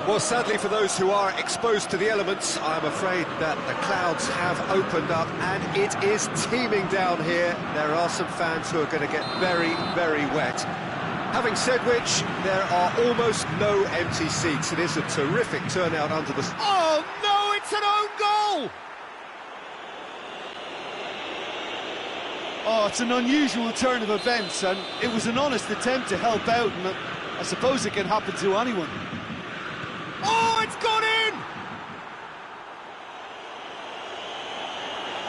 Well, sadly for those who are exposed to the elements, I'm afraid that the clouds have opened up and it is teeming down here. There are some fans who are going to get very, very wet. Having said which, there are almost no empty seats. It is a terrific turnout under the... Oh, no, it's an own goal! Oh, it's an unusual turn of events, and it was an honest attempt to help out, and I suppose it can happen to anyone. Oh, it's gone in!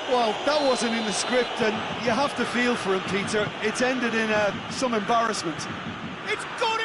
Well, that wasn't in the script, and you have to feel for him, Peter. It's ended in some embarrassment. It's gone in!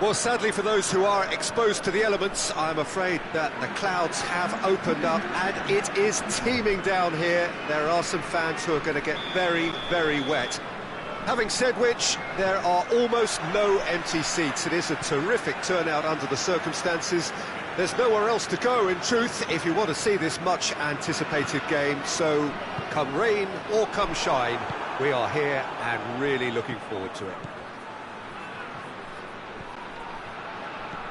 Well, sadly for those who are exposed to the elements, I'm afraid that the clouds have opened up and it is teeming down here. There are some fans who are going to get very, very wet. Having said which, there are almost no empty seats. It is a terrific turnout under the circumstances. There's nowhere else to go, in truth, if you want to see this much-anticipated game. So, come rain or come shine, we are here and really looking forward to it.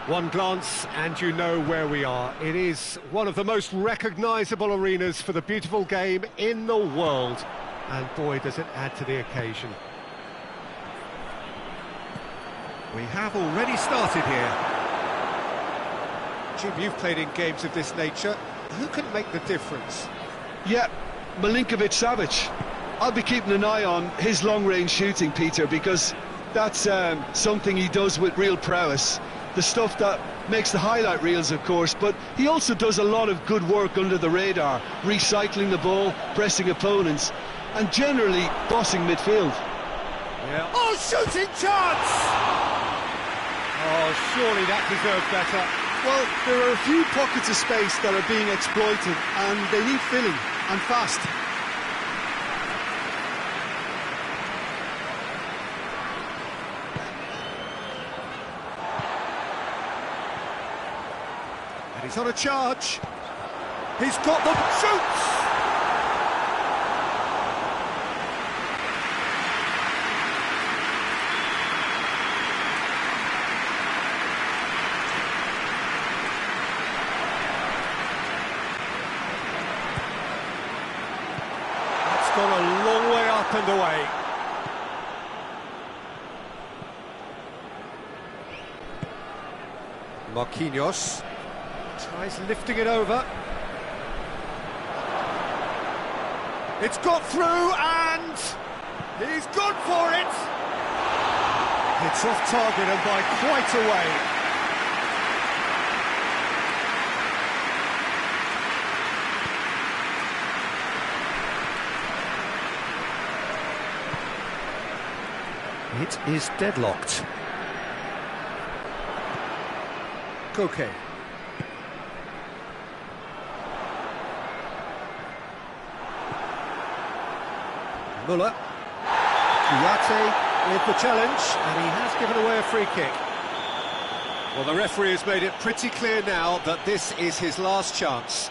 One glance and you know where we are. It is one of the most recognisable arenas for the beautiful game in the world. And boy, does it add to the occasion. We have already started here. Jim, you've played in games of this nature. Who can make the difference? Yeah, Milinkovic-Savic. I'll be keeping an eye on his long-range shooting, Peter, because that's something he does with real prowess. The stuff that makes the highlight reels, of course, but he also does a lot of good work under the radar, recycling the ball, pressing opponents, and generally bossing midfield. Yeah. Oh, shooting chance! Oh, surely that deserved better. Well, there are a few pockets of space that are being exploited, and they need filling, and fast. And he's on a charge. He's got them. Shoots! gone a long way up and away. Marquinhos tries lifting it over. It's got through and he's gone for it. It's off target and by quite a way. It is deadlocked. Koke. Muller. Kouyaté with the challenge, and he has given away a free kick. Well, the referee has made it pretty clear now that this is his last chance.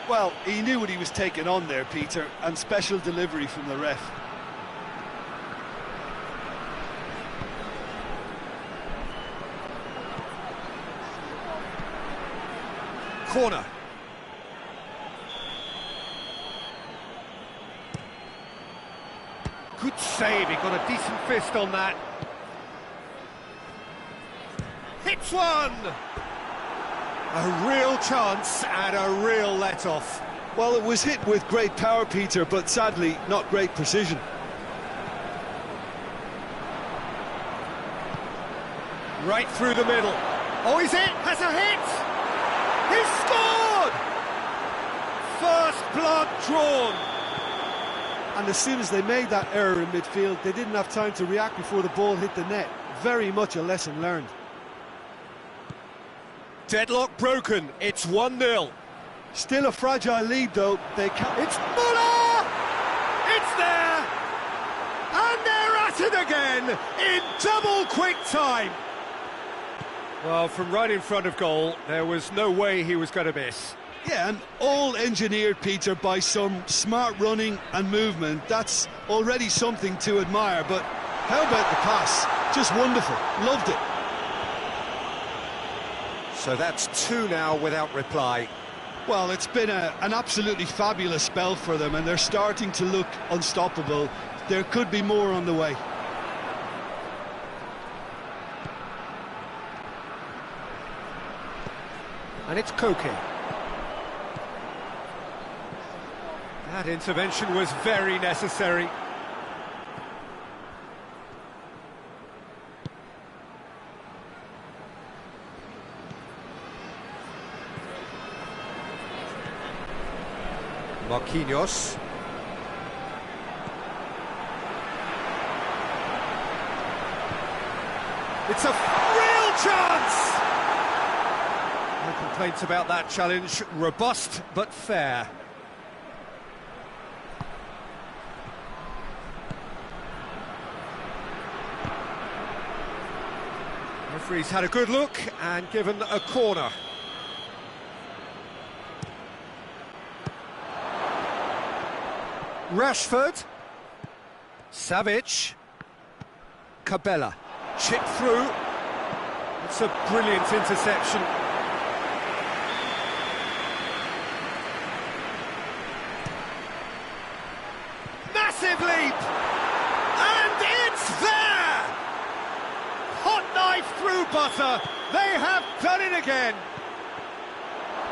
Well, he knew what he was taking on there, Peter, and special delivery from the ref. Corner. Good save, he got a decent fist on that. Hits one! A real chance and a real let-off. Well, it was hit with great power, Peter, but sadly, not great precision. Right through the middle. Oh, he's in! Has a hit! He scored! First blood drawn. And as soon as they made that error in midfield, they didn't have time to react before the ball hit the net. Very much a lesson learned. Deadlock broken. It's 1-0. Still a fragile lead, though. They can't... It's Muller! It's there! And they're at it again in double quick time. Well, from right in front of goal, there was no way he was going to miss. Yeah, and all engineered, Peter, by some smart running and movement. That's already something to admire, but how about the pass? Just wonderful. Loved it. So that's 2 now without reply. Well, it's been an absolutely fabulous spell for them, and they're starting to look unstoppable. There could be more on the way. And it's Koke. That intervention was very necessary. Marquinhos. It's a real chance! No complaints about that challenge. Robust but fair. Referee's had a good look and given a corner. Rashford. Savic. Cabella. Chip through. It's a brilliant interception. Massive leap! And it's there! Hot knife through butter. They have done it again.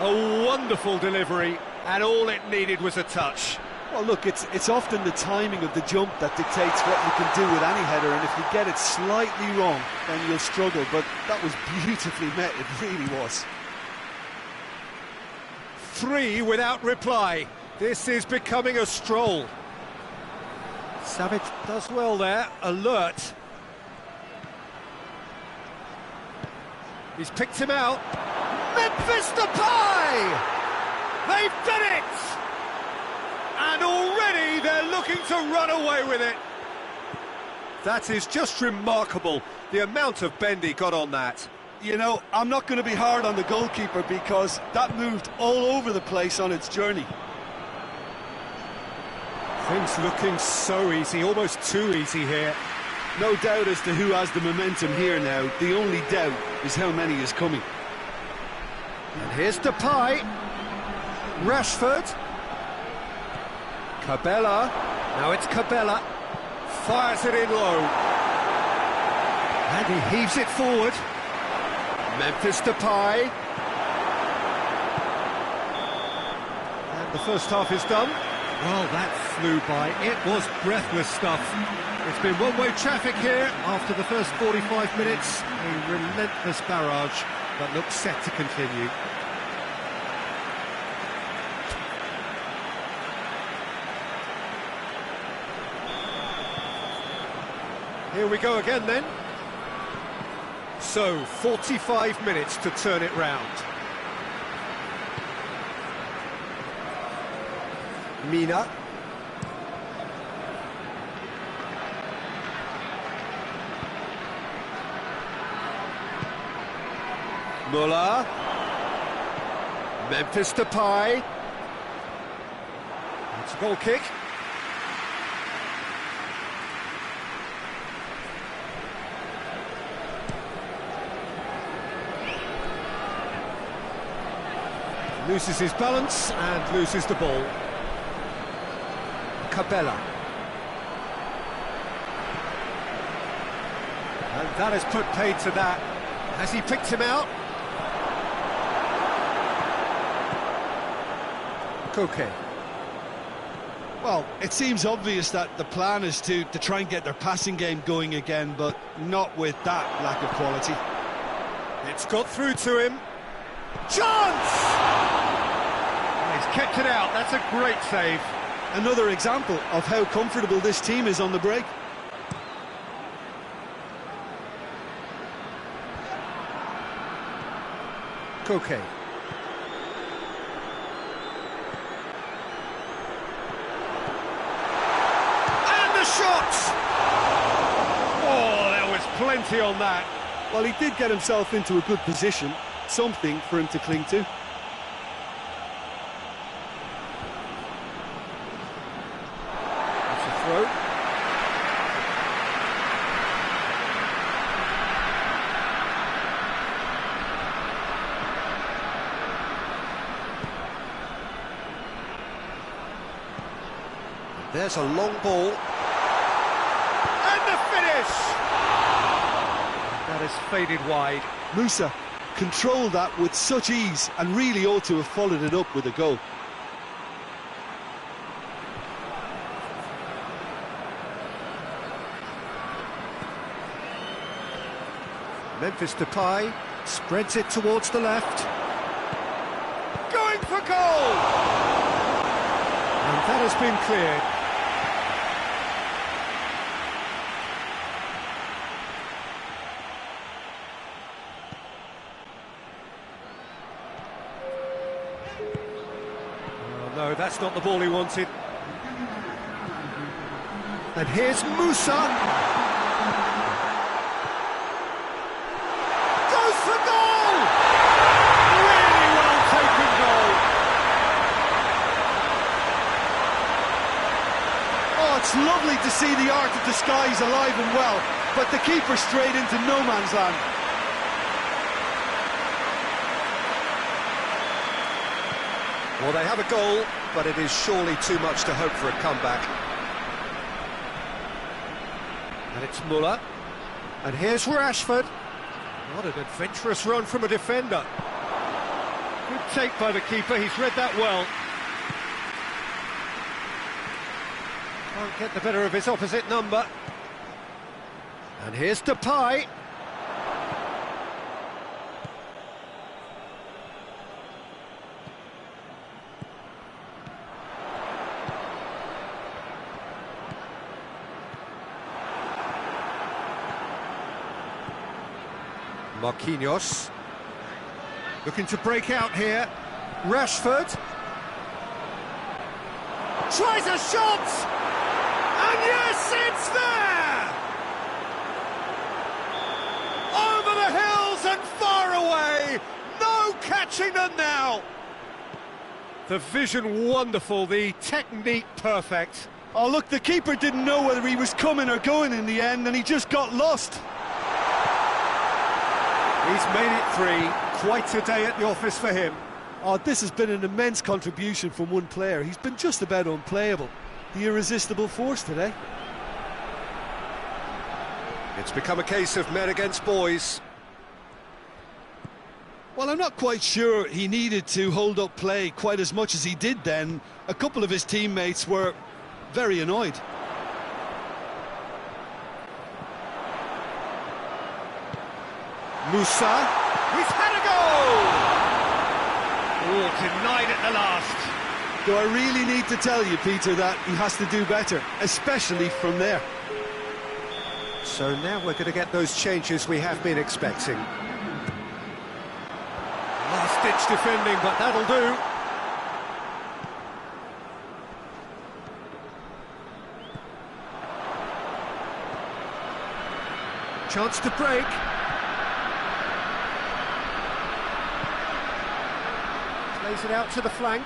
A wonderful delivery, and all it needed was a touch. Well, look, it's often the timing of the jump that dictates what you can do with any header, and if you get it slightly wrong, then you'll struggle, but that was beautifully met, it really was. 3 without reply. This is becoming a stroll. Savic does well there, alert. He's picked him out. Memphis Depay! They've done it! And already they're looking to run away with it. That is just remarkable, the amount of bend he got on that. You know, I'm not going to be hard on the goalkeeper because that moved all over the place on its journey. Things looking so easy, almost too easy here. No doubt as to who has the momentum here now. The only doubt is how many is coming. And here's Depay. Rashford. Cabella. Now it's Cabela, fires it in low. And he heaves it forward. Memphis Depay. And the first half is done. Well, that flew by. It was breathless stuff. It's been one-way traffic here after the first 45 minutes. A relentless barrage that looks set to continue. Here we go again then. So, 45 minutes to turn it round. Mina. Muller. Memphis Depay. It's a goal kick. Loses his balance and loses the ball. Cabela. And that has put paid to that. Has he picked him out? Koke. Well, it seems obvious that the plan is to try and get their passing game going again, but not with that lack of quality. It's got through to him. Chance! He's kept it out. That's a great save. Another example of how comfortable this team is on the break. Koke. And the shot! Oh, there was plenty on that. Well, he did get himself into a good position, something for him to cling to. Throw. There's a long ball. And the finish! That has faded wide. Musa controlled that with such ease and really ought to have followed it up with a goal. Memphis Depay spreads it towards the left. Going for goal! And that has been cleared. Oh, no, that's not the ball he wanted. And here's Musa. It's lovely to see the art of disguise alive and well, but the keeper straight into no man's land. Well, they have a goal, but it is surely too much to hope for a comeback. And it's Muller. And here's Rashford. What an adventurous run from a defender. Good take by the keeper, he's read that well. Can't get the better of his opposite number. And here's Depay. Marquinhos. Looking to break out here. Rashford. Tries a shot! And yes, it's there! Over the hills and far away! No catching them now! The vision wonderful, the technique perfect. Oh, look, the keeper didn't know whether he was coming or going in the end, and he just got lost. He's made it three. Quite a day at the office for him. Oh, this has been an immense contribution from one player. He's been just about unplayable. the irresistible force today. It's become a case of men against boys. Well, I'm not quite sure he needed to hold up play quite as much as he did then. A couple of his teammates were very annoyed. Musa, he's had a goal! Oh, denied at the last. Do I really need to tell you, Peter, that he has to do better, especially from there? So now we're going to get those changes we have been expecting. Last-ditch defending, but that'll do. Chance to break. Plays it out to the flank.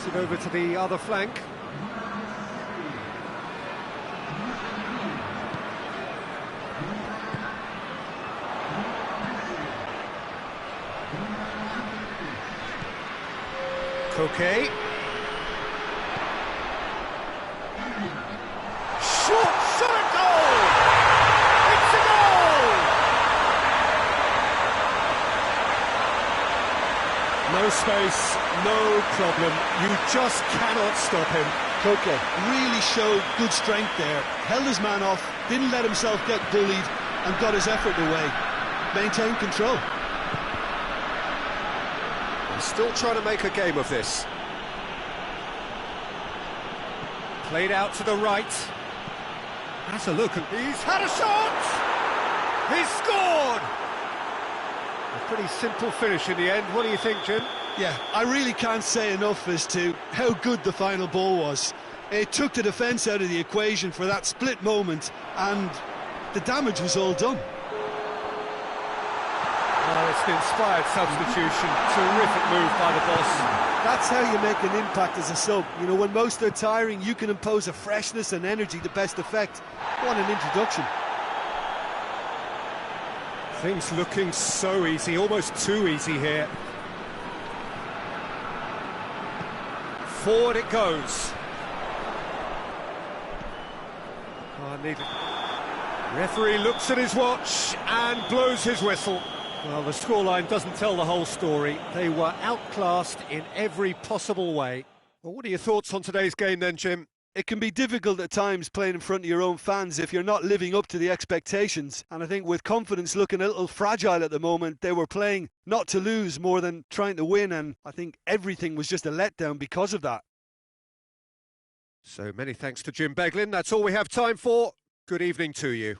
It over to the other flank. Koke. Shot at goal! It's a goal! No space, no problem. You just cannot stop him. Koke really showed good strength there. Held his man off, didn't let himself get bullied, and got his effort away. Maintained control. He's still trying to make a game of this. Played out to the right. Has a look, and he's had a shot! He's scored! A pretty simple finish in the end. What do you think, Jim? Yeah, I really can't say enough as to how good the final ball was. It took the defence out of the equation for that split moment, and the damage was all done. Well, it's an inspired substitution. Terrific move by the boss. That's how you make an impact as a sub. You know, when most are tiring, you can impose a freshness and energy to best effect. What an introduction. Things looking so easy, almost too easy here. Forward it goes. Referee looks at his watch and blows his whistle. Well, the scoreline doesn't tell the whole story. They were outclassed in every possible way. Well, what are your thoughts on today's game then, Jim? It can be difficult at times playing in front of your own fans if you're not living up to the expectations. And I think with confidence looking a little fragile at the moment, they were playing not to lose more than trying to win. And I think everything was just a letdown because of that. So many thanks to Jim Beglin. That's all we have time for. Good evening to you.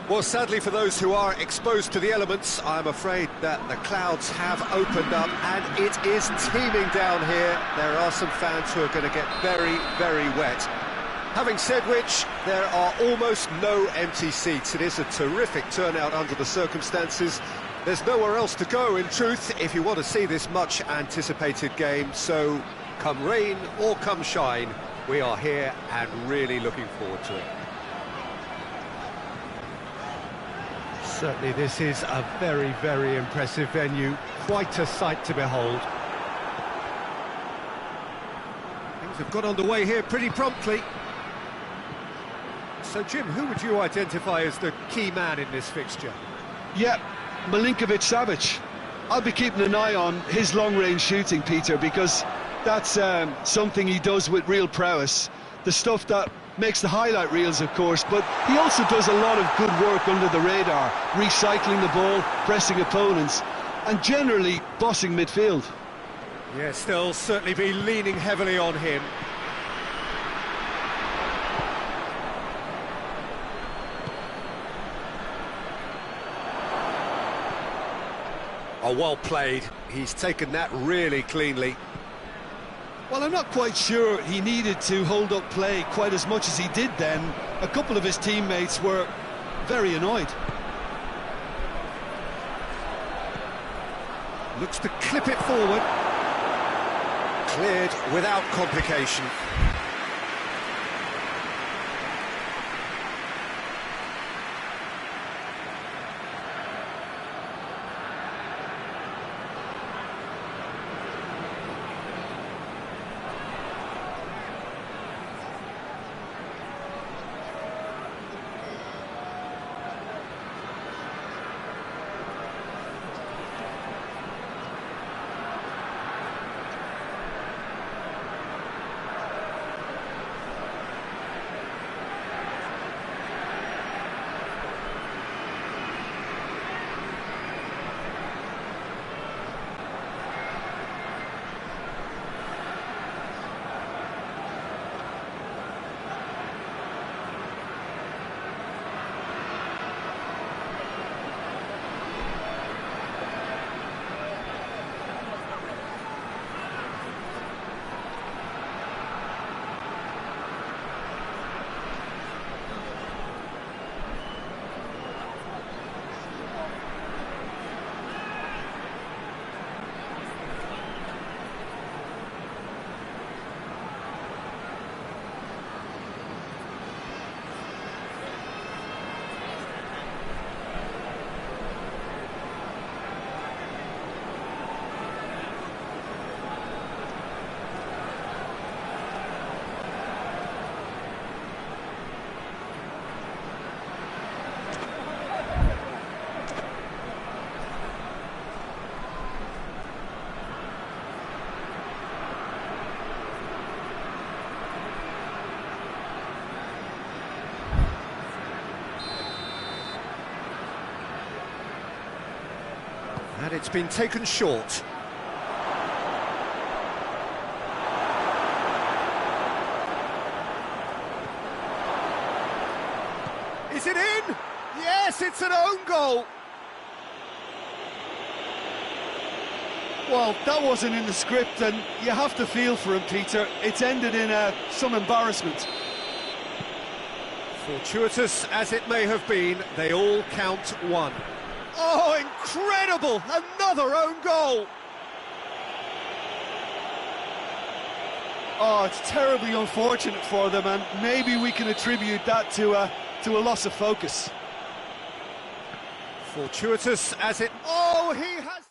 Well, sadly for those who are exposed to the elements, I'm afraid that the clouds have opened up and it is teeming down here. There are some fans who are going to get very, very wet. Having said which, there are almost no empty seats. It is a terrific turnout under the circumstances. There's nowhere else to go, in truth, if you want to see this much-anticipated game. So, come rain or come shine, we are here and really looking forward to it. Certainly this is a very, very impressive venue. Quite a sight to behold. Things have got underway here pretty promptly. So, Jim, who would you identify as the key man in this fixture? Yeah, Milinkovic-Savic. I'll be keeping an eye on his long-range shooting, Peter, because that's something he does with real prowess. The stuff that makes the highlight reels, of course, but he also does a lot of good work under the radar, recycling the ball, pressing opponents, and generally bossing midfield. Yes, they'll certainly be leaning heavily on him. Oh, well played. He's taken that really cleanly. Well, I'm not quite sure he needed to hold up play quite as much as he did then. A couple of his teammates were very annoyed. Looks to clip it forward. Cleared without complication. And it's been taken short. Is it in? Yes, it's an own goal. Well, that wasn't in the script, and you have to feel for him, Peter. It's ended in some embarrassment. Fortuitous as it may have been, they all count one. Oh, incredible! Another own goal! Oh, it's terribly unfortunate for them, and maybe we can attribute that to a loss of focus. Fortuitous as it... Oh, he has...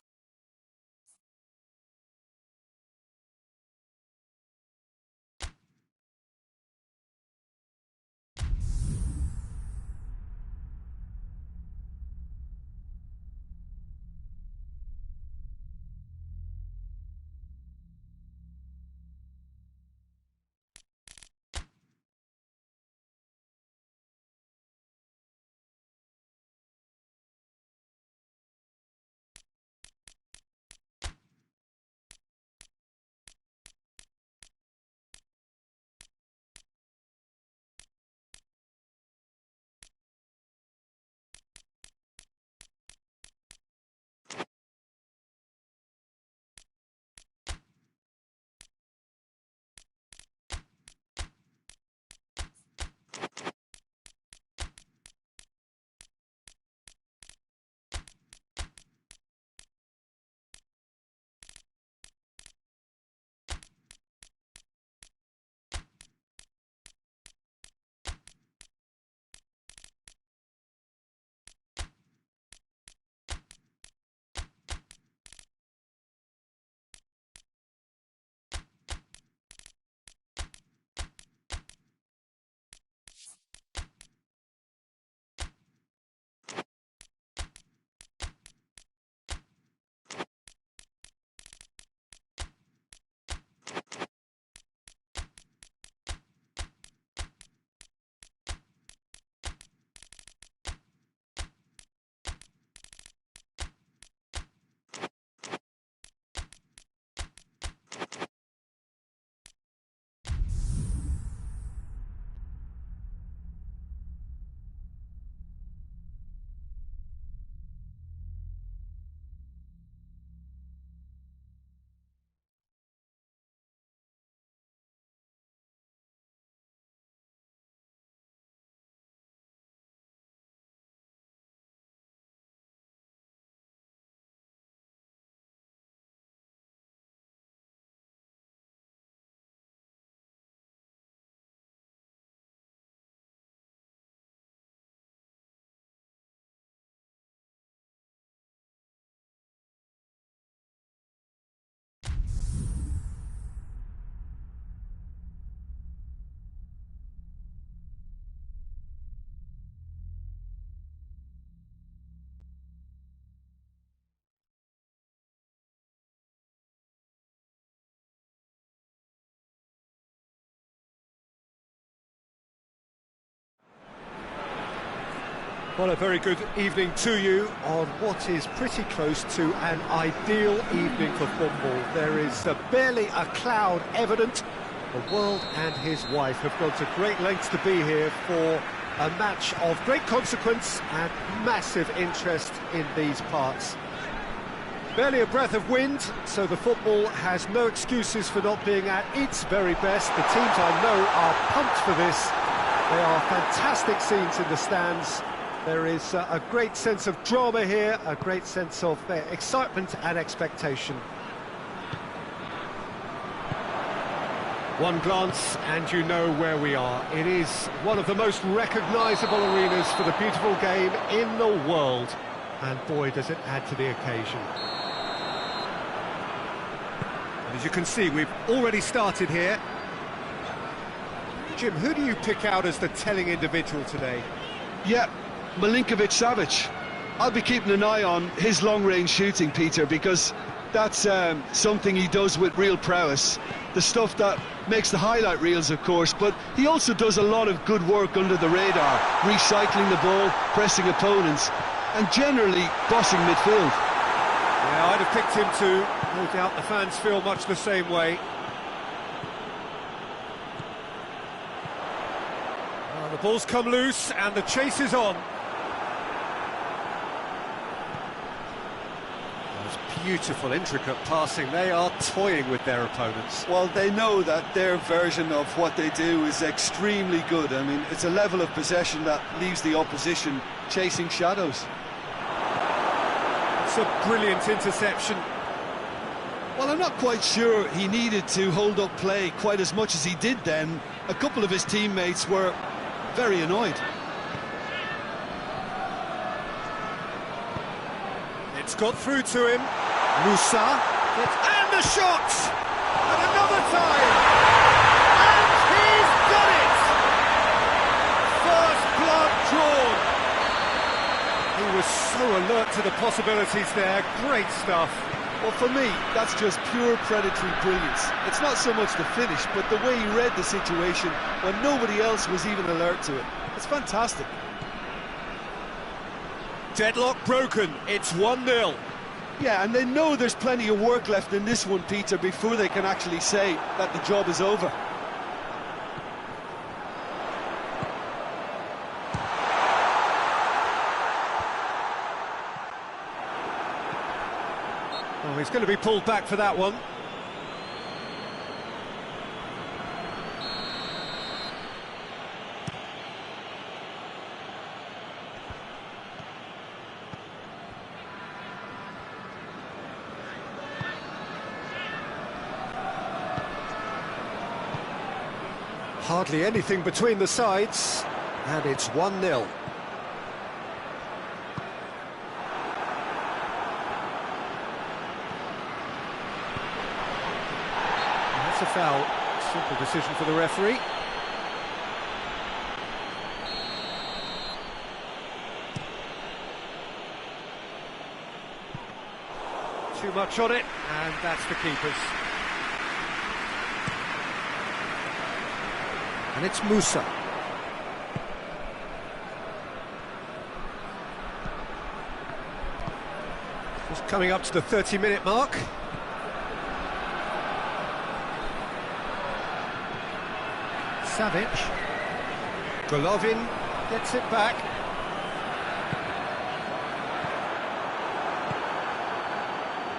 Well, a very good evening to you on what is pretty close to an ideal evening for football. There is barely a cloud evident. The world and his wife have gone to great lengths to be here for a match of great consequence and massive interest in these parts. Barely a breath of wind, so the football has no excuses for not being at its very best. The teams I know are pumped for this. They are fantastic scenes in the stands. There is a great sense of drama here, a great sense of excitement and expectation. One glance and you know where we are. It is one of the most recognisable arenas for the beautiful game in the world. And boy, does it add to the occasion. And as you can see, we've already started here. Jim, who do you pick out as the telling individual today? Yeah, Milinkovic-Savic. I'll be keeping an eye on his long-range shooting, Peter, because that's something he does with real prowess. The stuff that makes the highlight reels, of course, but he also does a lot of good work under the radar, recycling the ball, pressing opponents, and generally bossing midfield. Yeah, I'd have picked him too. No doubt the fans feel much the same way. The ball's come loose and the chase is on. Beautiful, intricate passing. They are toying with their opponents. Well, they know that their version of what they do is extremely good. I mean, it's a level of possession that leaves the opposition chasing shadows. It's a brilliant interception. Well, I'm not quite sure he needed to hold up play quite as much as he did then. A couple of his teammates were very annoyed. It's got through to him. Musa, and the shot! And another time! And he's done it! First blood drawn! He was so alert to the possibilities there, great stuff. Well, for me, that's just pure predatory brilliance. It's not so much the finish, but the way he read the situation when nobody else was even alert to it. It's fantastic. Deadlock broken, it's 1-0. Yeah, and they know there's plenty of work left in this one, Peter, before they can actually say that the job is over. Oh, he's going to be pulled back for that one. Hardly anything between the sides, and it's 1-0. That's a foul. Simple decision for the referee. Too much on it, and that's the keeper's. And it's Musa. Just coming up to the 30-minute mark. Savic. Golovin gets it back.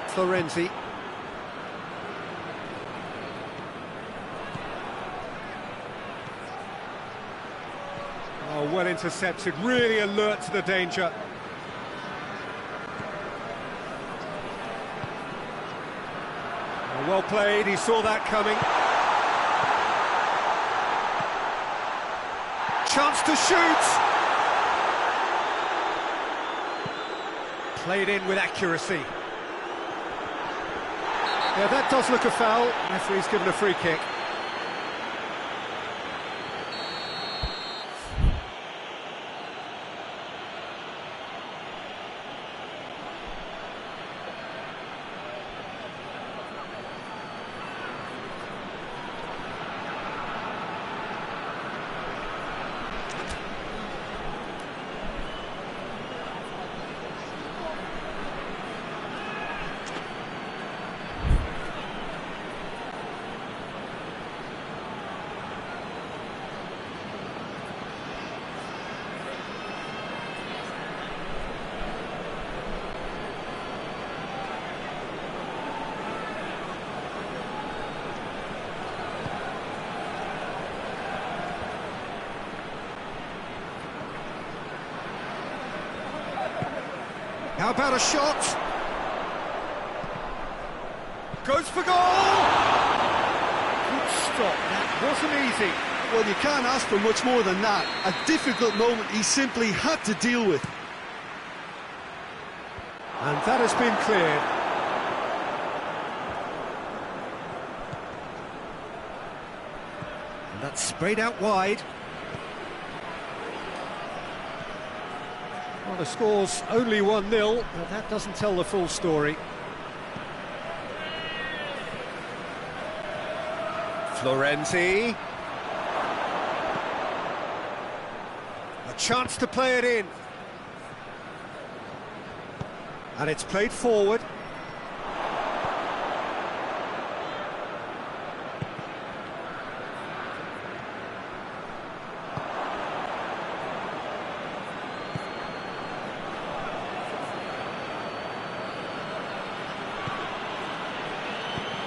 Florenzi. Oh, well intercepted, really alert to the danger. Oh, well played, he saw that coming. Chance to shoot! Played in with accuracy. Yeah, that does look a foul. Referee's given a free kick. How about a shot? Goes for goal! Good stop, that wasn't easy. Well, you can't ask for much more than that. A difficult moment he simply had to deal with. And that has been cleared. And that's sprayed out wide. Well, the score's only 1-0, but that doesn't tell the full story. Florenzi. A chance to play it in. And it's played forward.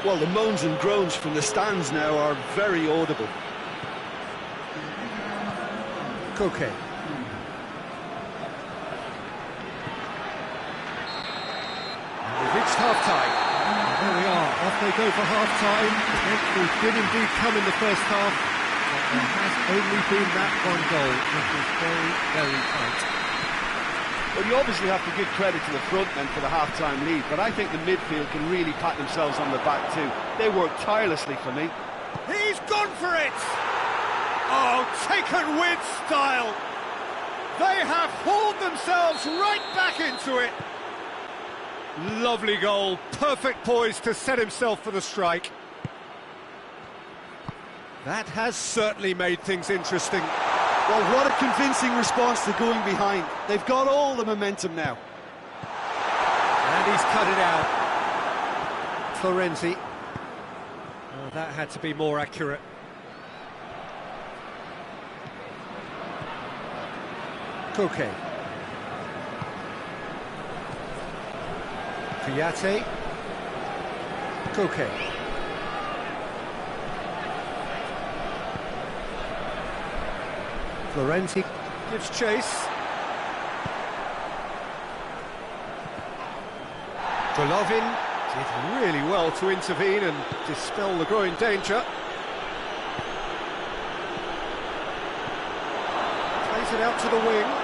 Well, the moans and groans from the stands now are very audible. Koke. Reached half-time. There we are, off they go for half-time. We did indeed come in the first half, but there has only been that one goal, which was very, very tight. Well, you obviously have to give credit to the front men for the half-time lead, but I think the midfield can really pat themselves on the back too. They work tirelessly for me. He's gone for it! Oh, taken with style! They have hauled themselves right back into it! Lovely goal, perfect poise to set himself for the strike. That has certainly made things interesting. Well, what a convincing response to going behind. They've got all the momentum now. And he's cut it out. Florenzi. Oh, that had to be more accurate. Koke. Kouyaté. Koke. Florenzi gives chase. Golovin did really well to intervene and dispel the growing danger. Plays it out to the wing.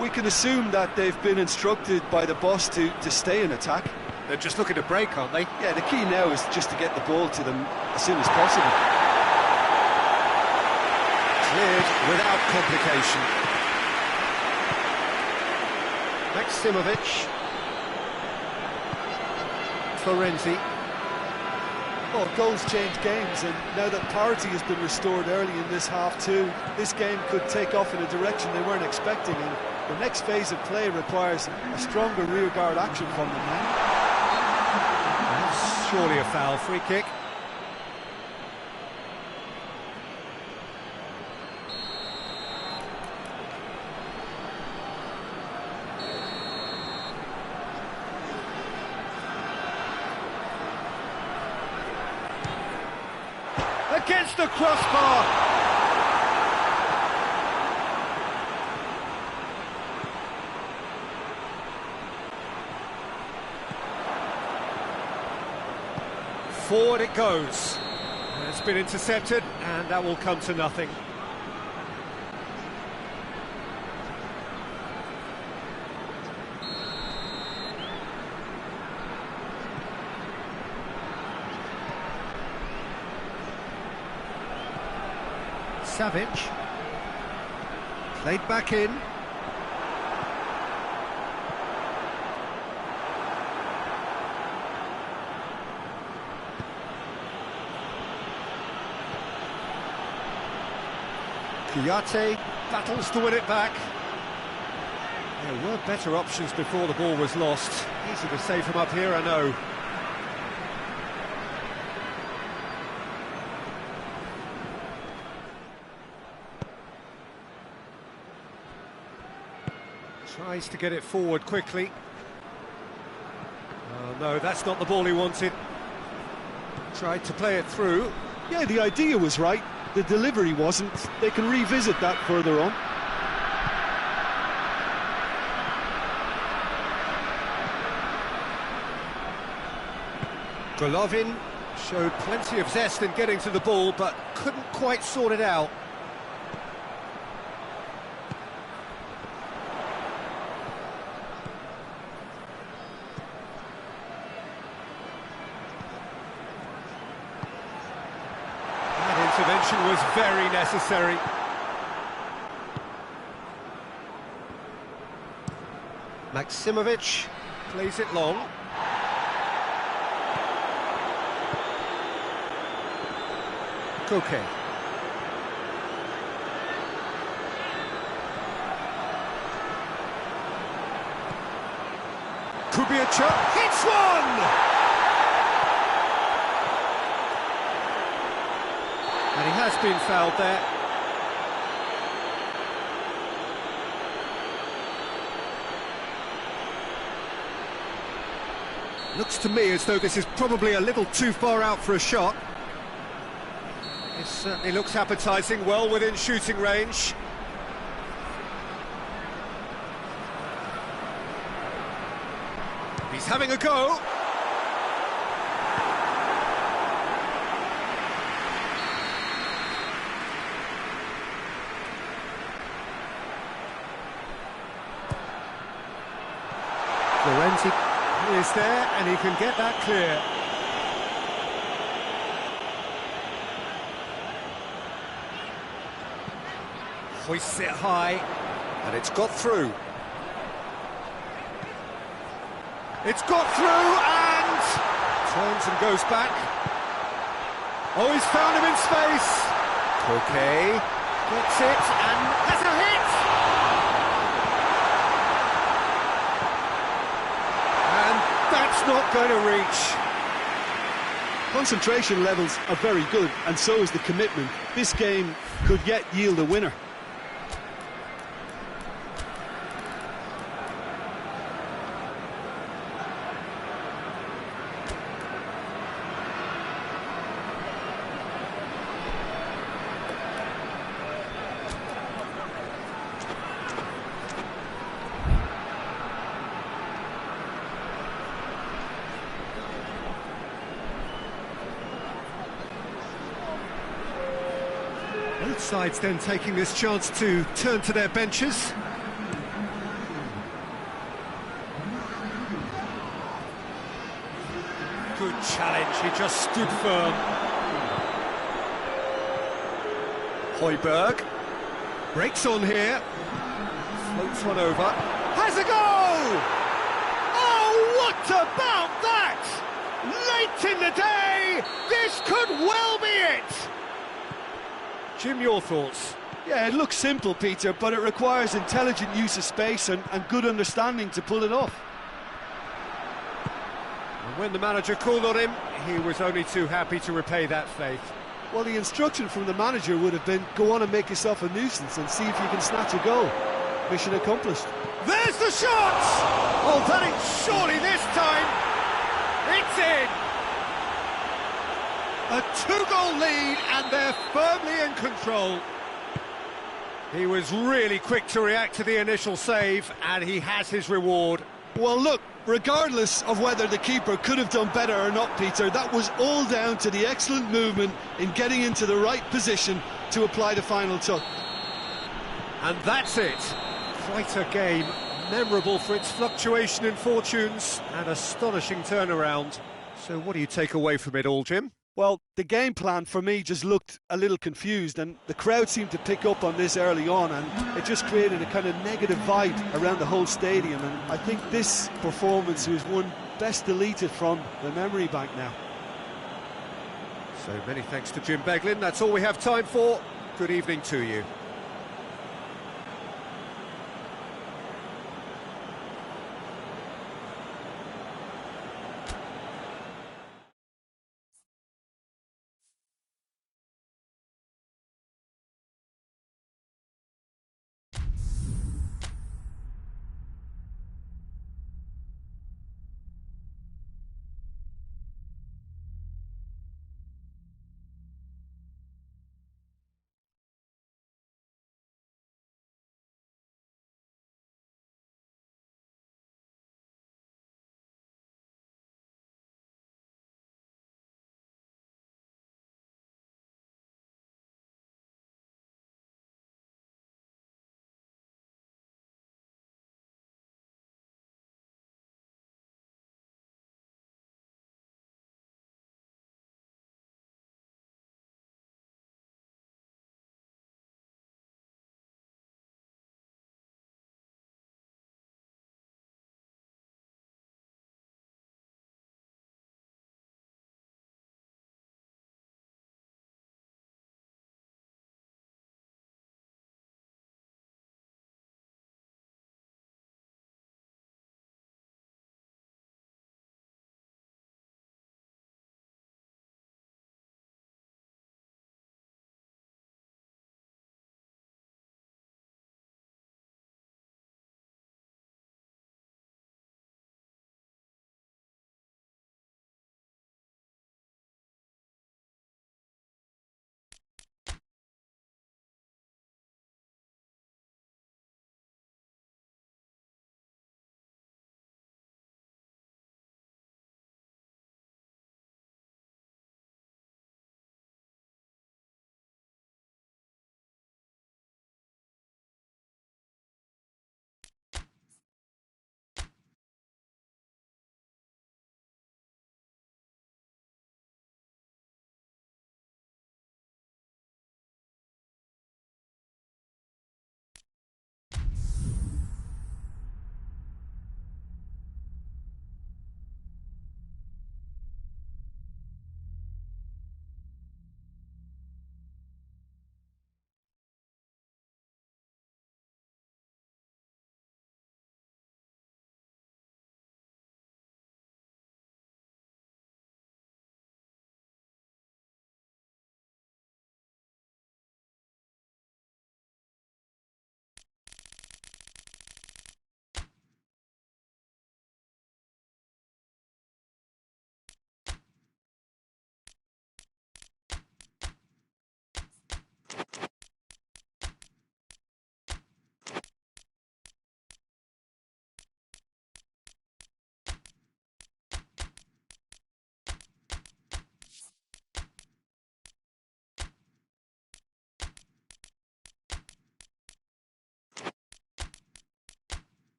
We can assume that they've been instructed by the boss to stay in attack. They're just looking to break, aren't they? Yeah, the key now is just to get the ball to them as soon as possible. Cleared without complication. Maximovic. Florenzi. Well, goals change games, and now that parity has been restored early in this half too, this game could take off in a direction they weren't expecting, and the next phase of play requires a stronger rearguard action from them now. That's surely a foul. Free kick. Against the crossbar. Forward it goes. It's been intercepted, and that will come to nothing. Savic. Played back in. Kouyaté battles to win it back. There were better options before the ball was lost. Easy to say from up here, I know. Tries to get it forward quickly. Oh no, that's not the ball he wanted. Tried to play it through. Yeah, the idea was right, the delivery wasn't. They can revisit that further on. Golovin showed plenty of zest in getting to the ball, but couldn't quite sort it out. That intervention was very necessary. Maximovic plays it long. Koke. Kubica hits one! And he has been fouled there. Looks to me as though this is probably a little too far out for a shot. It certainly looks appetising, well within shooting range. He's having a go. Florenzi is there and he can get that clear. Hoists it high, and it's got through. It's got through, and turns and goes back. Oh, he's found him in space. Koke gets it, and has a hit! And that's not going to reach. Concentration levels are very good, and so is the commitment. This game could yet yield a winner. Both sides then taking this chance to turn to their benches. Good challenge, he just stood firm. Højbjerg breaks on here, floats one over, has a go! Oh, what about that? Late in the day, this could well be it! Jim, your thoughts? Yeah, it looks simple, Peter, but it requires intelligent use of space and good understanding to pull it off. And when the manager called on him, he was only too happy to repay that faith. Well, the instruction from the manager would have been, go on and make yourself a nuisance and see if you can snatch a goal. Mission accomplished. There's the shot! Oh, that is surely this time. It's in! A two-goal lead, and they're firmly in control. He was really quick to react to the initial save, and he has his reward. Well, look, regardless of whether the keeper could have done better or not, Peter, that was all down to the excellent movement in getting into the right position to apply the final touch. And that's it. Quite a game, memorable for its fluctuation in fortunes and astonishing turnaround. So what do you take away from it all, Jim? Well, the game plan for me just looked a little confused, and the crowd seemed to pick up on this early on, and it just created a kind of negative vibe around the whole stadium, and I think this performance was one best deleted from the memory bank now. So many thanks to Jim Beglin. That's all we have time for. Good evening to you.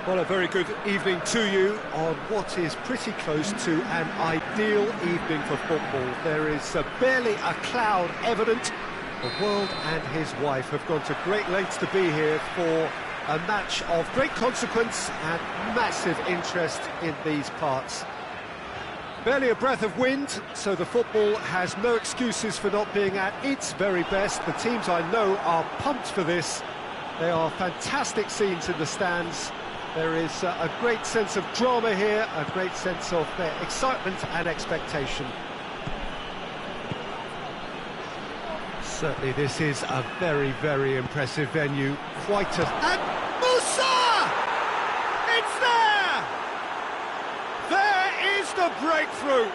Well, a very good evening to you on what is pretty close to an ideal evening for football. There is barely a cloud evident. The world and his wife have gone to great lengths to be here for a match of great consequence and massive interest in these parts. Barely a breath of wind, so the football has no excuses for not being at its very best. The teams I know are pumped for this. They are fantastic scenes in the stands. There is a great sense of drama here, a great sense of excitement and expectation. Certainly this is a very, very impressive venue. Quite a... And Musa! It's there! There is the breakthrough!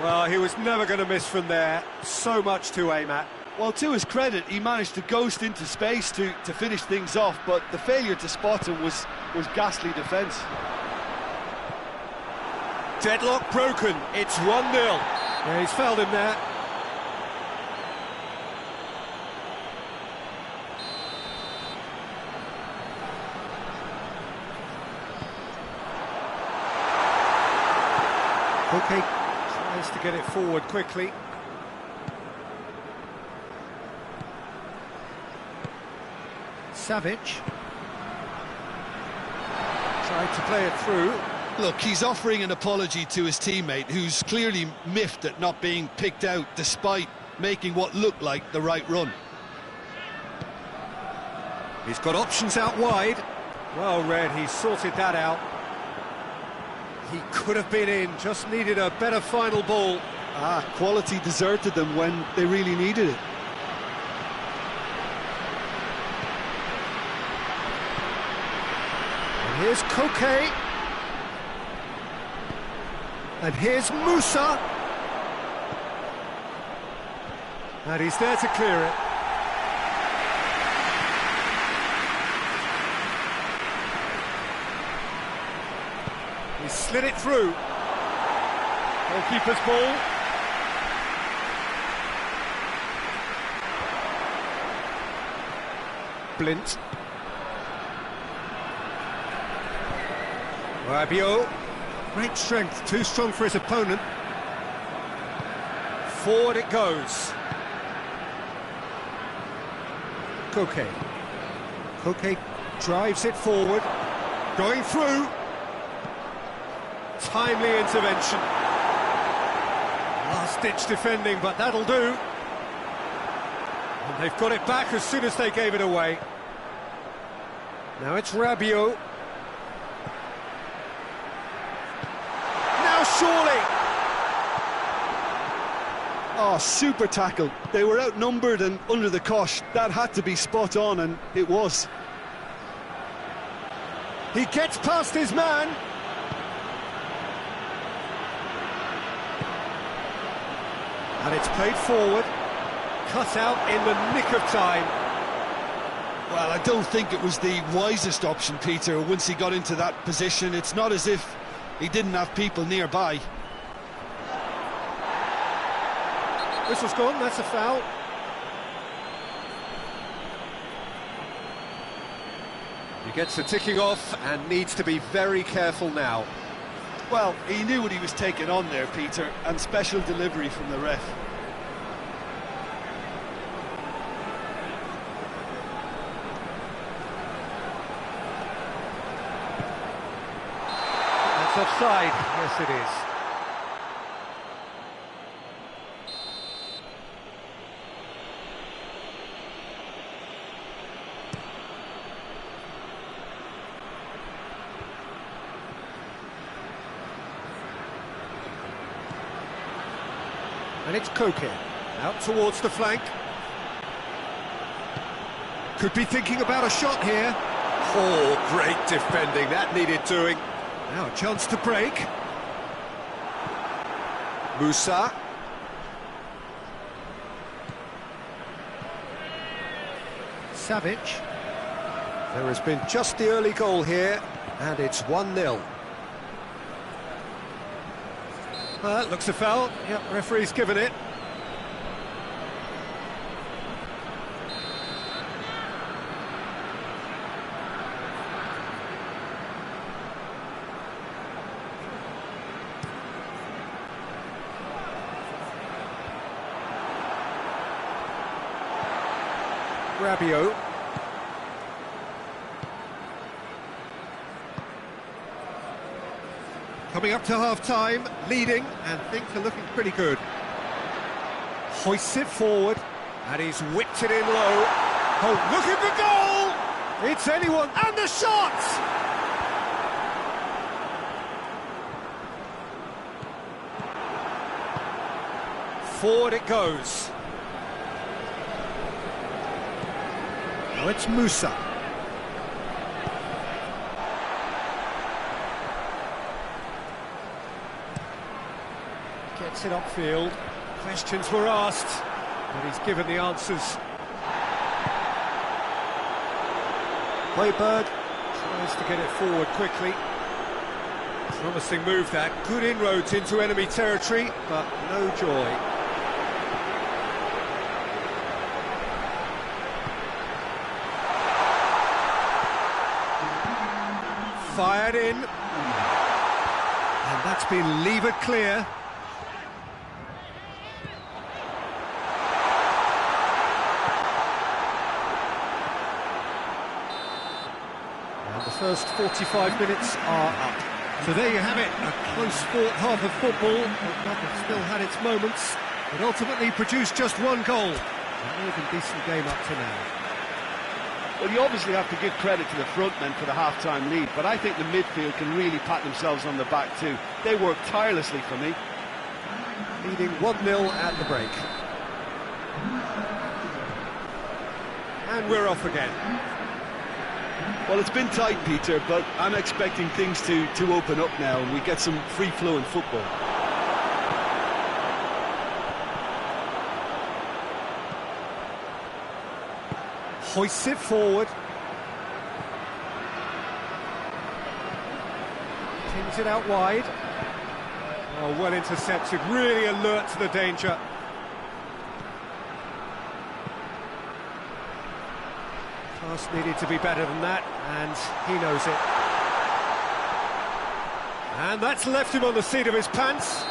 Well, he was never going to miss from there. So much to aim at. Well, to his credit, he managed to ghost into space to finish things off, but the failure to spot him was ghastly defence. Deadlock broken, it's 1-0. Yeah, he's fouled him there. Okay, tries to get it forward quickly. Savage tried to play it through. Look, he's offering an apology to his teammate, who's clearly miffed at not being picked out despite making what looked like the right run. He's got options out wide. Well read, he sorted that out. He could have been in, just needed a better final ball. Quality deserted them when they really needed it. Here's Koke. And here's Musa. And he's there to clear it. He slid it through. Goalkeeper's ball. Blint. Rabiot, great strength, too strong for his opponent. Forward it goes. Koke. Koke drives it forward, going through. Timely intervention. Last-ditch defending, but that'll do. And they've got it back as soon as they gave it away. Now it's Rabiot. Surely! Oh, super tackle. They were outnumbered and under the cosh. That had to be spot on, and it was. He gets past his man. And it's played forward. Cut out in the nick of time. Well, I don't think it was the wisest option, Peter, once he got into that position. It's not as if he didn't have people nearby. Whistle's gone, that's a foul. He gets the ticking off and needs to be very careful now. Well, he knew what he was taking on there, Peter, and special delivery from the ref. Offside, yes it is. And it's Koke, out towards the flank. Could be thinking about a shot here. Oh, great defending, that needed doing. Now a chance to break. Musa. Savage. There has been just the early goal here, and it's 1-0. Looks a foul. Yep, referee's given it. Rabiot. Coming up to half-time, leading, and things are looking pretty good. Hoists it forward, and he's whipped it in low. Oh, look at the goal! It's anyone, and the shot! Forward it goes. Now it's Musa. Gets it upfield. Questions were asked, but he's given the answers. Højbjerg tries to get it forward quickly. Promising move that. Good inroads into enemy territory, but no joy. Fired in. And that's been levered clear. And the first 45 minutes are up. So there you have it, a close-fought half of football, but that still had its moments. It ultimately produced just one goal. A more than decent game up to now. Well, you obviously have to give credit to the front men for the half-time lead, but I think the midfield can really pat themselves on the back too. They work tirelessly for me. Leading 1-0 at the break. And we're off again. Well, it's been tight, Peter, but I'm expecting things to open up now and we get some free-flowing football. Hoists it forward. Pings it out wide. Oh, well intercepted, really alert to the danger. Pass needed to be better than that, and he knows it. And that's left him on the seat of his pants.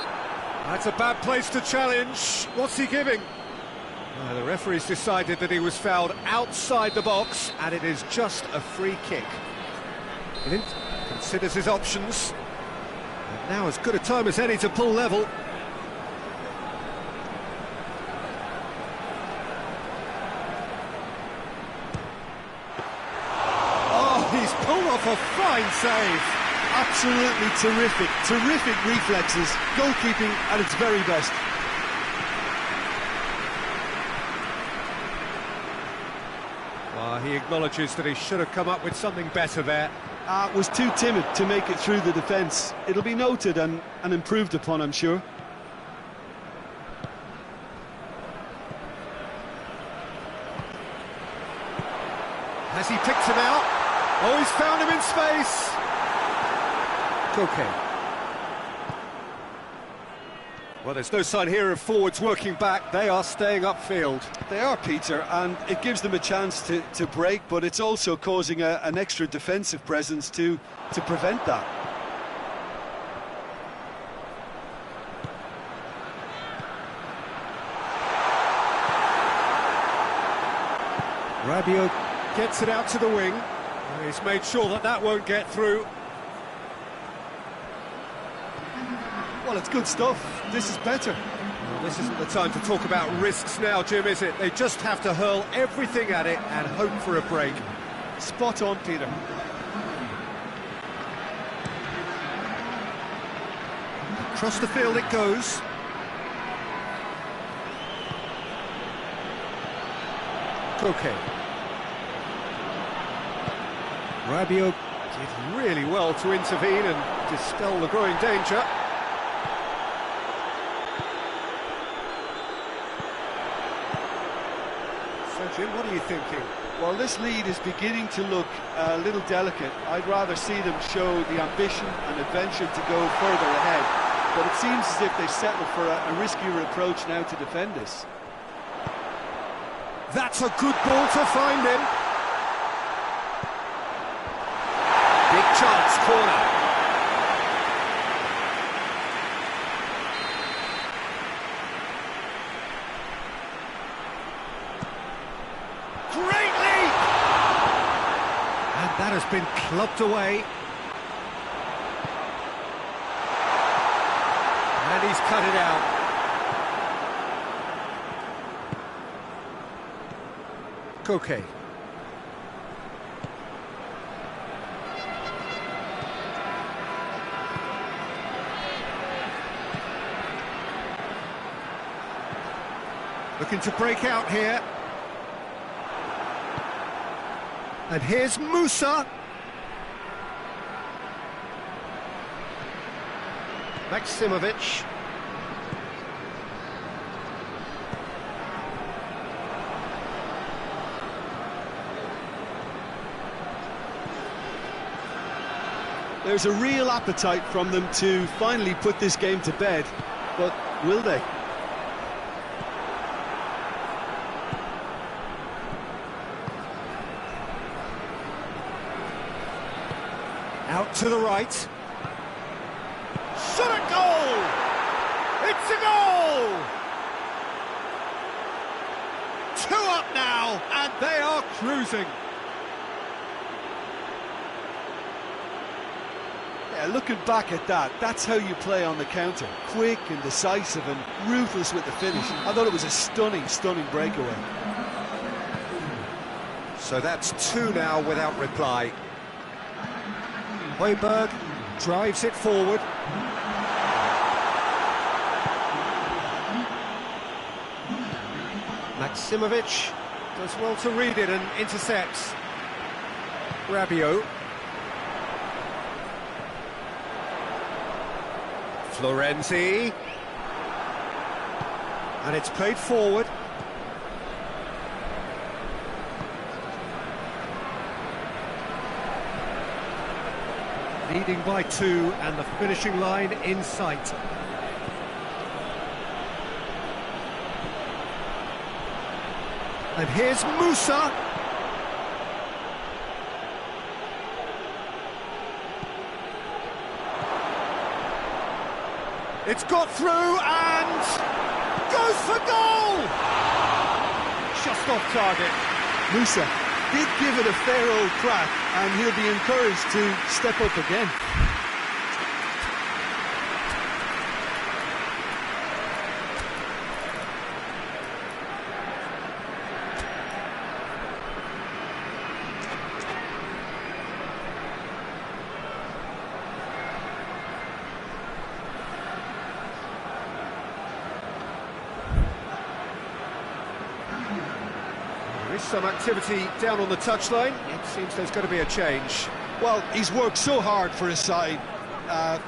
That's a bad place to challenge. What's he giving? The referee's decided that he was fouled outside the box, and it is just a free kick. Clint considers his options. And now as good a time as any to pull level. Oh, he's pulled off a fine save. Absolutely terrific reflexes, goalkeeping at its very best. He acknowledges that he should have come up with something better there. Was too timid to make it through the defence. It'll be noted and improved upon, I'm sure. Has he picked him out? Oh, he's found him in space. Okay. Well, there's no sign here of forwards working back. They are staying upfield. They are, Peter, and it gives them a chance to break, but it's also causing an extra defensive presence to prevent that. Rabiot gets it out to the wing. He's made sure that that won't get through. Well, it's good stuff. This is better. Well, this isn't the time to talk about risks now, Jim, is it? They just have to hurl everything at it and hope for a break. Spot on, Peter. Across the field it goes. Okay. Rabiot did really well to intervene and dispel the growing danger. So, Jim, what are you thinking? Well, this lead is beginning to look a little delicate. I'd rather see them show the ambition and adventure to go further ahead. But it seems as if they've settled for a riskier approach now to defend this. That's a good ball to find him. Big chance, corner. Great That has been clubbed away. And he's cut it out. Koke. Looking to break out here. And here's Musa. Maksimovic. There's a real appetite from them to finally put this game to bed, but will they? Out to the right. Shot a goal! It's a goal! 2 up now, and they are cruising. Yeah, looking back at that, that's how you play on the counter. Quick and decisive and ruthless with the finish. I thought it was a stunning, stunning breakaway. So that's 2 now without reply. Højbjerg drives it forward. Maksimovic does well to read it and intercepts. Rabiot. Florenzi. And it's played forward. Leading by 2 and the finishing line in sight. And here's Musa. It's got through and goes for goal! Just off target. Musa did give it a fair old crack, and he'll be encouraged to step up again. There is some activity down on the touchline. It seems there's going to be a change. Well, he's worked so hard for his side,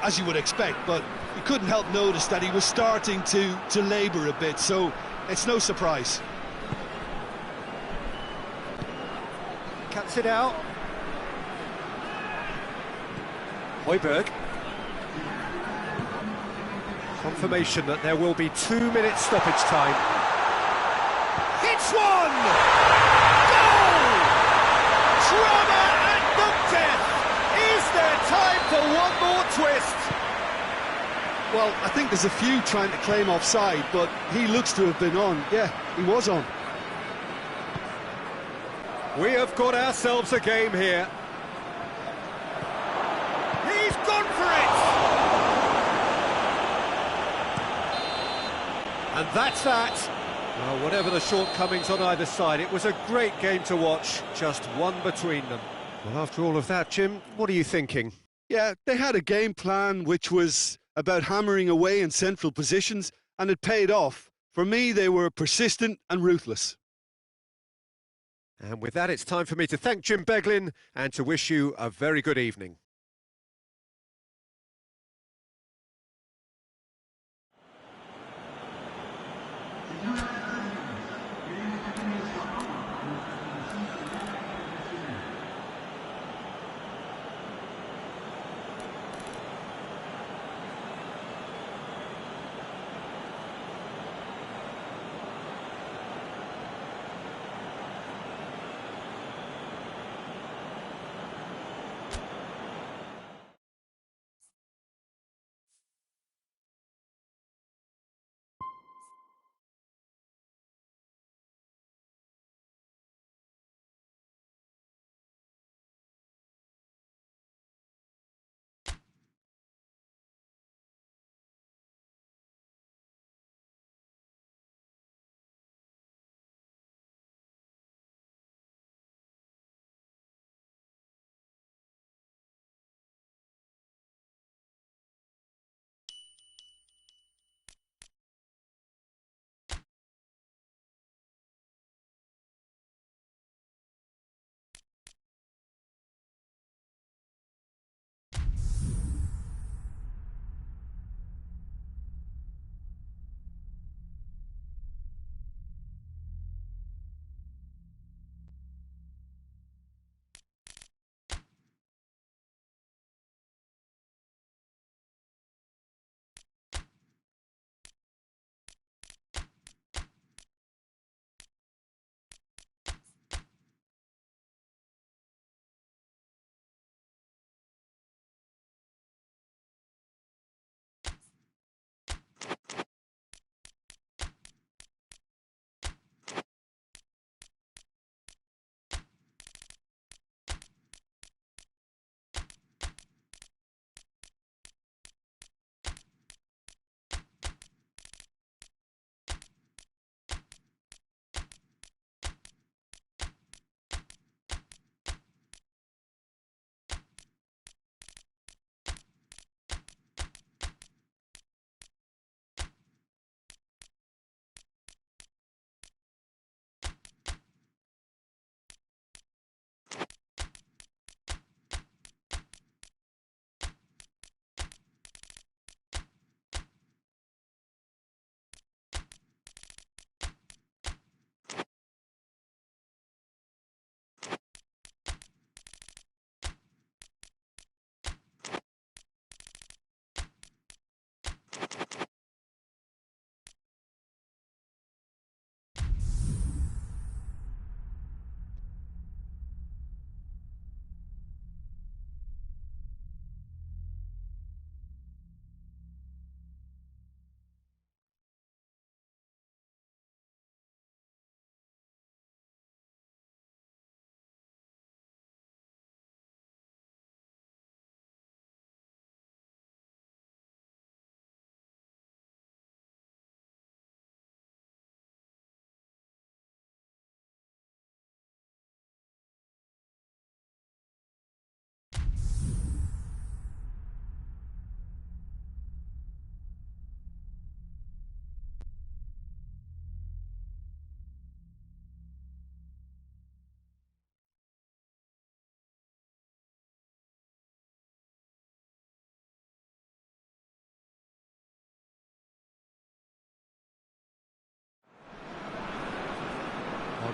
as you would expect, but you couldn't help notice that he was starting to labour a bit, so it's no surprise. Cuts it out. Højbjerg. Confirmation that there will be 2 minutes stoppage time. Hits one! Goal! Drama at the death! Is there time for one more twist? Well, I think there's a few trying to claim offside, but he looks to have been on. Yeah, he was on. We have got ourselves a game here. He's gone for it! And that's that. Well, whatever the shortcomings on either side, it was a great game to watch, just one between them. Well, after all of that, Jim, what are you thinking? Yeah, they had a game plan which was about hammering away in central positions, and it paid off. For me, they were persistent and ruthless. And with that, it's time for me to thank Jim Beglin and to wish you a very good evening.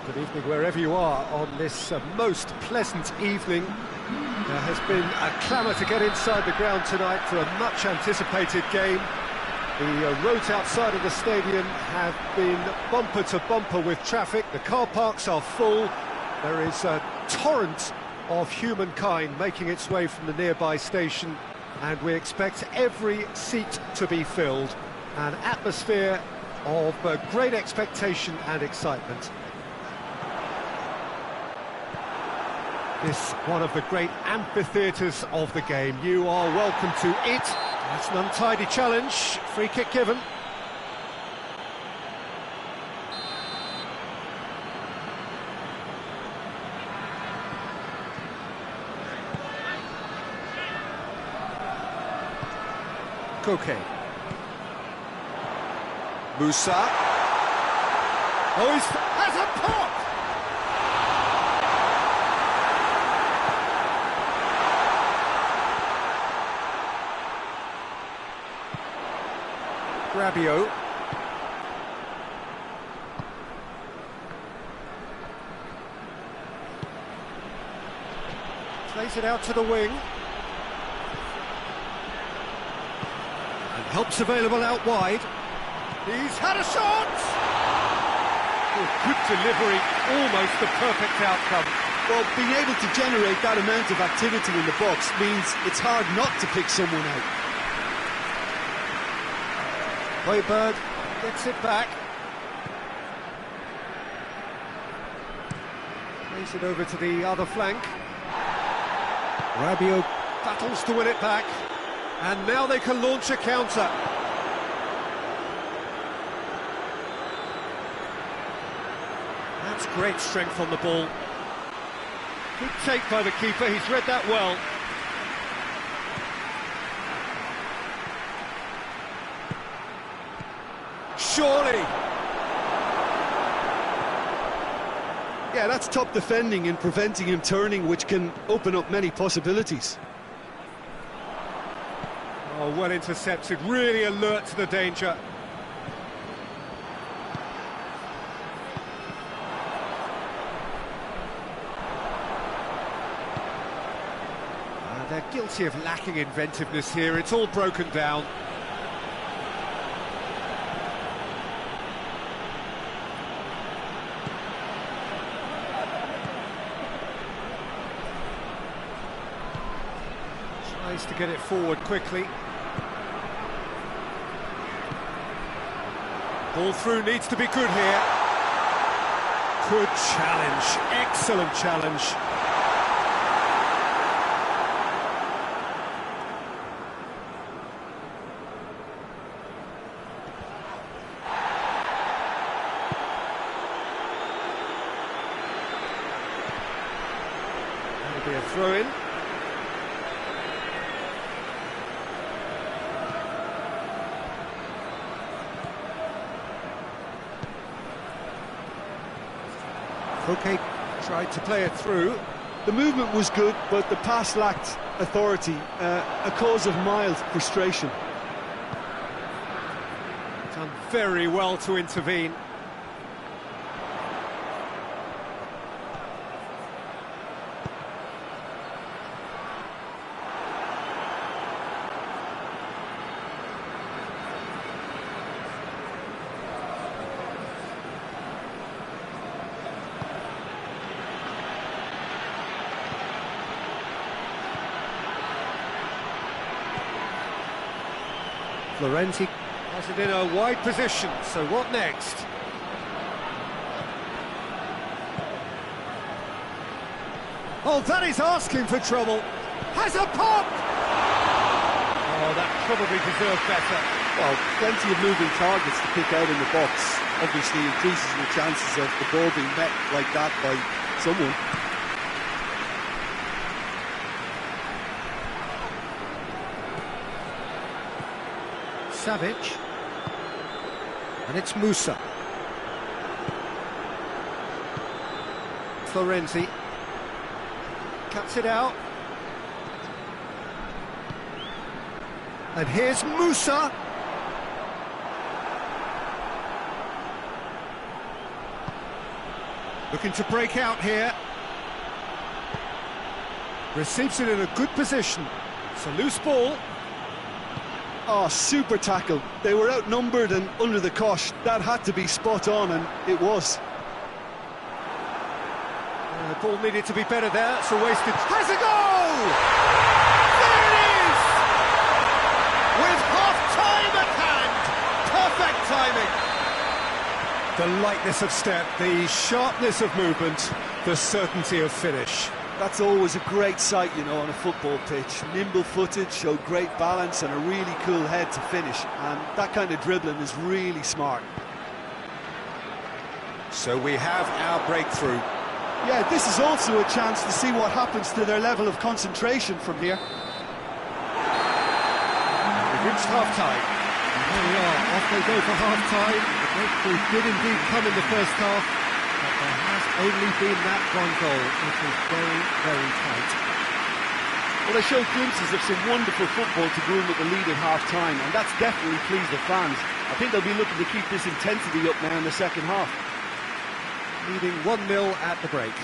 Good evening wherever you are on this most pleasant evening. There has been a clamour to get inside the ground tonight for a much anticipated game. The roads outside of the stadium have been bumper to bumper with traffic. The car parks are full. There is a torrent of humankind making its way from the nearby station, and we expect every seat to be filled. An atmosphere of great expectation and excitement. This one of the great amphitheatres of the game. You are welcome to it. That's an untidy challenge. Free kick given. Koke. Musa. Oh, has a pop! Rabiot. Plays it out to the wing. And help's available out wide. He's had a shot! Oh, good delivery, almost the perfect outcome. Well, being able to generate that amount of activity in the box means it's hard not to pick someone out. Højbjerg gets it back. Plays it over to the other flank. Rabiot battles to win it back. And now they can launch a counter. That's great strength on the ball. Good take by the keeper, he's read that well. Surely! Yeah, that's top defending and preventing him turning, which can open up many possibilities. Oh, well intercepted, really alert to the danger. They're guilty of lacking inventiveness here, it's all broken down. Tries to get it forward quickly. Ball through needs to be good here. Good challenge, excellent challenge. That'll be a throw-in. Koke tried to play it through. The movement was good, but the pass lacked authority, a cause of mild frustration. Done very well to intervene. Florenzi has it in a wide position, so what next? Oh, that is asking for trouble. Has a pop! Oh, that probably deserved better. Well, plenty of moving targets to pick out in the box. Obviously increases the chances of the ball being met like that by someone. Savic, and it's Musa. Florenzi cuts it out, and here's Musa. Looking to break out here. Receives it in a good position. It's a loose ball. Oh, super tackle. They were outnumbered and under the cosh. That had to be spot on, and it was. The ball needed to be better there. It's a wasted... Has a goal! There it is! With half-time at hand. Perfect timing. The lightness of step, the sharpness of movement, the certainty of finish. That's always a great sight, you know, on a football pitch. Nimble-footed, showed great balance and a really cool head to finish. And that kind of dribbling is really smart. So we have our breakthrough. Yeah, this is also a chance to see what happens to their level of concentration from here. We've reached half-time. And there we are, off they go for half-time. The breakthrough did indeed come in the first half, but there has only been that one goal. It was very, very tight. Well, they showed glimpses of some wonderful football to go in with the lead at half-time, and that's definitely pleased the fans. I think they'll be looking to keep this intensity up now in the second half. Leading 1-0 at the break.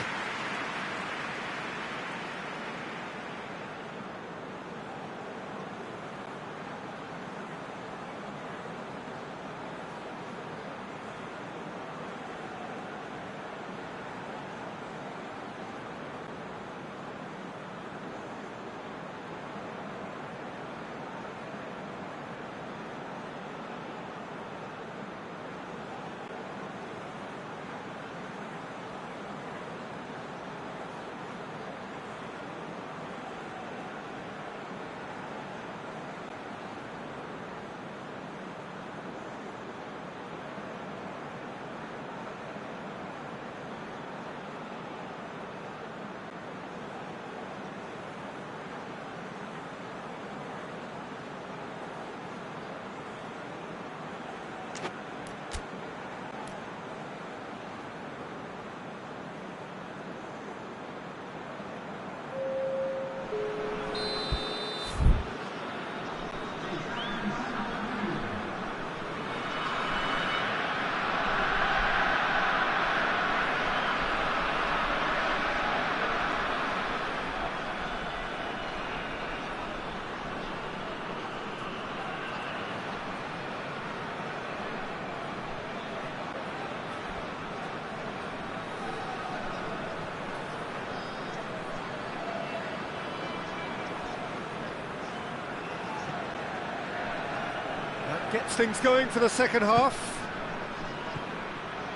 Gets things going for the second half.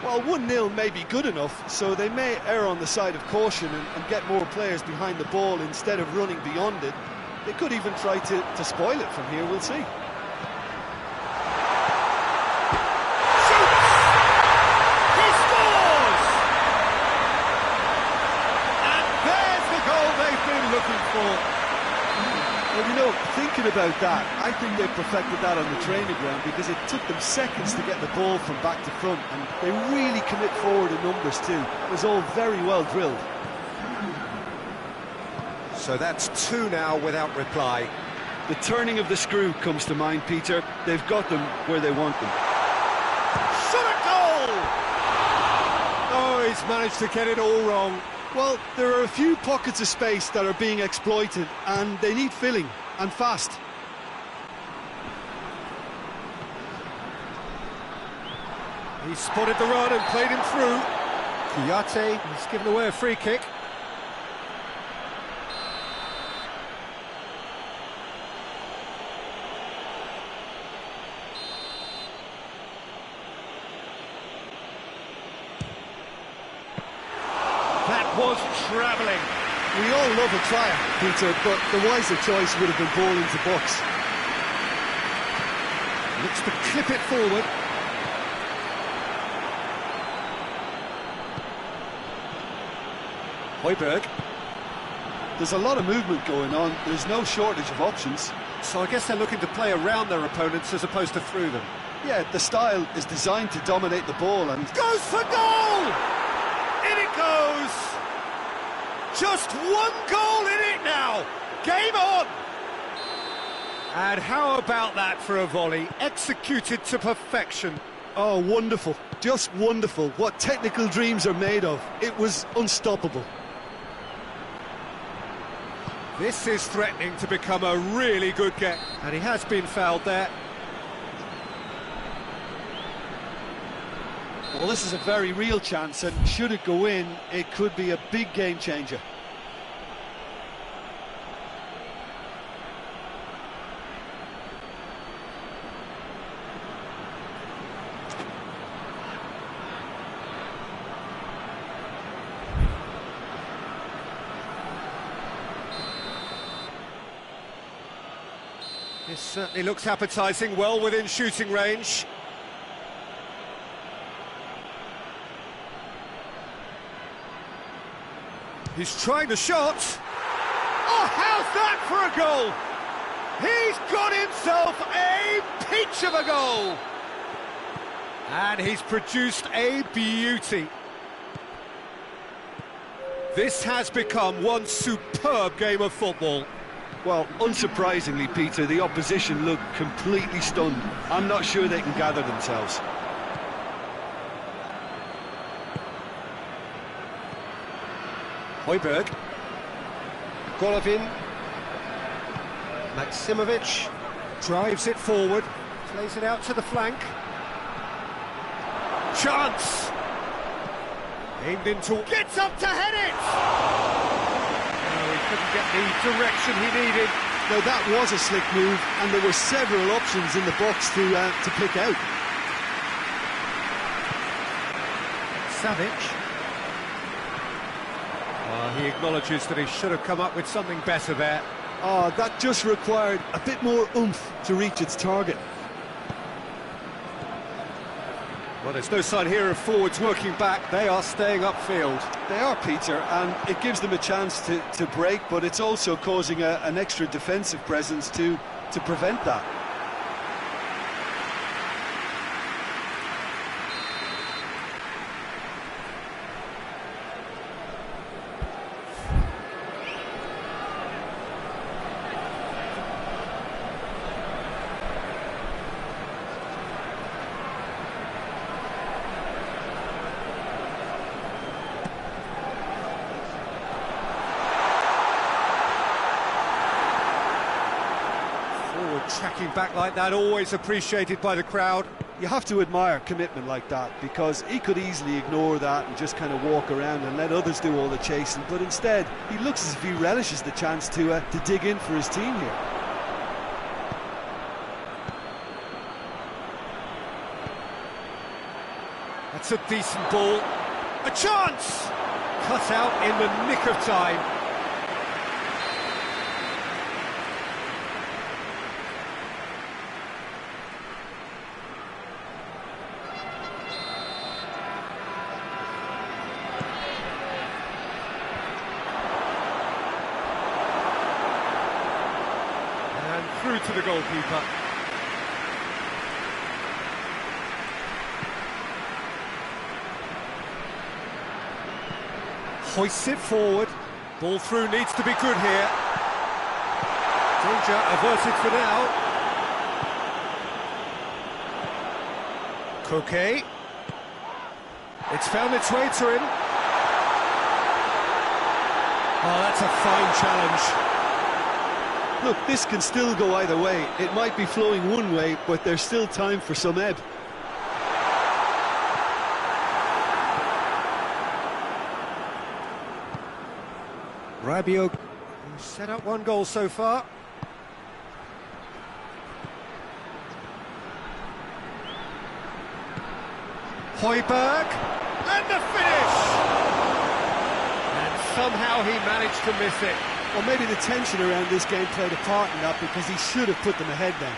Well, 1-0 may be good enough, so they may err on the side of caution and get more players behind the ball instead of running beyond it. They could even try to spoil it from here, we'll see. Shoots! He scores! And there's the goal they've been looking for. Well, you know, thinking about that, I think they perfected that on the training ground because it took them seconds to get the ball from back to front, and they really commit forward in numbers too. It was all very well drilled. So that's 2 now without reply. The turning of the screw comes to mind, Peter. They've got them where they want them. Shot at goal! Oh, he's managed to get it all wrong. Well, there are a few pockets of space that are being exploited, and they need filling, and fast. He spotted the run and played him through. Kuyate has given away a free kick. That was travelling. We all love a trial, Peter, but the wiser choice would have been ball into box. Looks to clip it forward. Højbjerg. There's a lot of movement going on. There's no shortage of options. So I guess they're looking to play around their opponents as opposed to through them. Yeah, the style is designed to dominate the ball and... Goes for goal! In it goes! Just 1 goal in it now! Game on! And how about that for a volley? Executed to perfection. Oh, wonderful. Just wonderful. What technical dreams are made of. It was unstoppable. This is threatening to become a really good game. And he has been fouled there. Well, this is a very real chance, and should it go in, it could be a big game changer. This certainly looks appetising, well within shooting range. He's trying the shot. Oh, how's that for a goal? He's got himself a peach of a goal. And he's produced a beauty. This has become one superb game of football. Well, unsurprisingly, Peter, the opposition look completely stunned. I'm not sure they can gather themselves. Højbjerg. Golovin. Maximovic drives it forward, plays it out to the flank. Chance! Aimed into... Gets up to head it! Oh, he couldn't get the direction he needed. Now, that was a slick move, and there were several options in the box to pick out. Savic. He acknowledges that he should have come up with something better there. Oh, that just required a bit more oomph to reach its target. Well, there's no sign here of forwards working back. They are staying upfield. They are, Peter, and it gives them a chance to break, but it's also causing an extra defensive presence to prevent that. Tracking back like that, always appreciated by the crowd. You have to admire commitment like that, because he could easily ignore that and just kind of walk around and let others do all the chasing, but instead he looks as if he relishes the chance to dig in for his team here. That's a decent ball. A chance! Cut out in the nick of time. Through to the goalkeeper. Hoists it forward. Ball through needs to be good here. Danger averted for now. Koke. It's found its way to him. Oh, that's a fine challenge. Look, this can still go either way. It might be flowing one way, but there's still time for some ebb. Rabiot set up one goal so far. Højbjerg, and the finish! And somehow he managed to miss it. Well, maybe the tension around this game played a part in that, because he should have put them ahead then.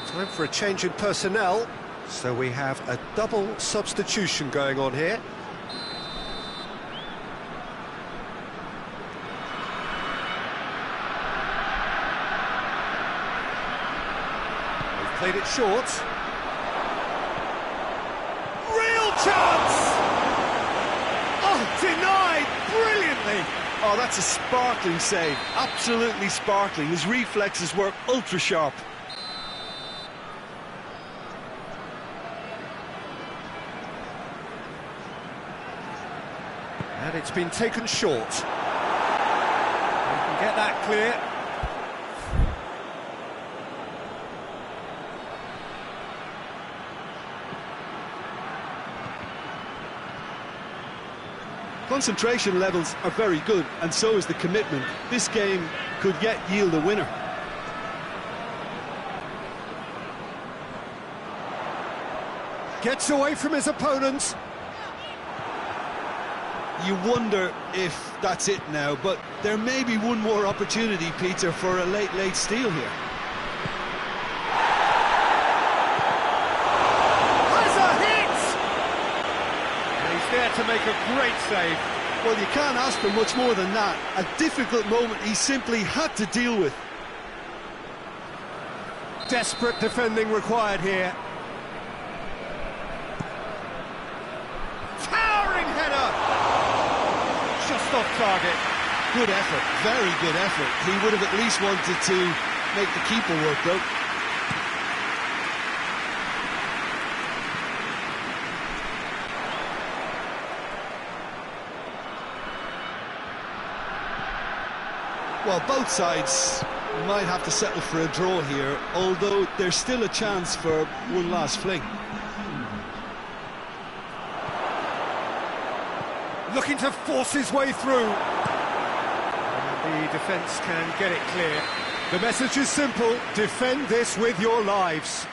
Time for a change in personnel. So we have a double substitution going on here. They've played it short. Real chance! Oh, denied brilliantly! Oh, that's a sparkling save. Absolutely sparkling. His reflexes were ultra sharp. And it's been taken short. They can get that clear. Concentration levels are very good, and so is the commitment. This game could yet yield a winner. Gets away from his opponent. You wonder if that's it now, but there may be one more opportunity, Peter, for a late steal here. Has a hit! And he's there to make a great save. Well, you can't ask for much more than that. A difficult moment he simply had to deal with. Desperate defending required here. Towering header! Just off target. Good effort, very good effort. He would have at least wanted to make the keeper work, though. Well, both sides might have to settle for a draw here, although there's still a chance for one last fling. Looking to force his way through. And the defence can get it clear. The message is simple: defend this with your lives.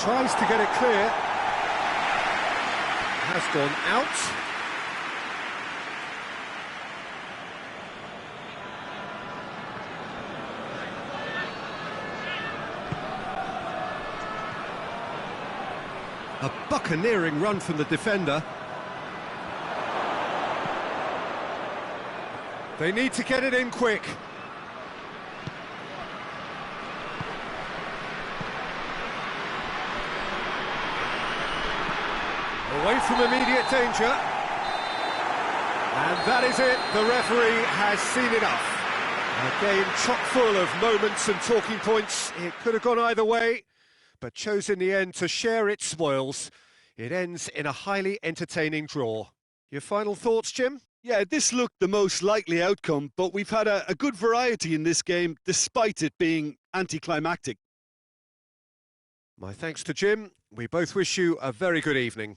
Tries to get it clear. Has gone out. A buccaneering run from the defender. They need to get it in quick. Away from immediate danger. And that is it. The referee has seen enough. A game chock full of moments and talking points. It could have gone either way, but chose in the end to share its spoils. It ends in a highly entertaining draw. Your final thoughts, Jim? Yeah, this looked the most likely outcome, but we've had a good variety in this game, despite it being anticlimactic. My thanks to Jim. We both wish you a very good evening.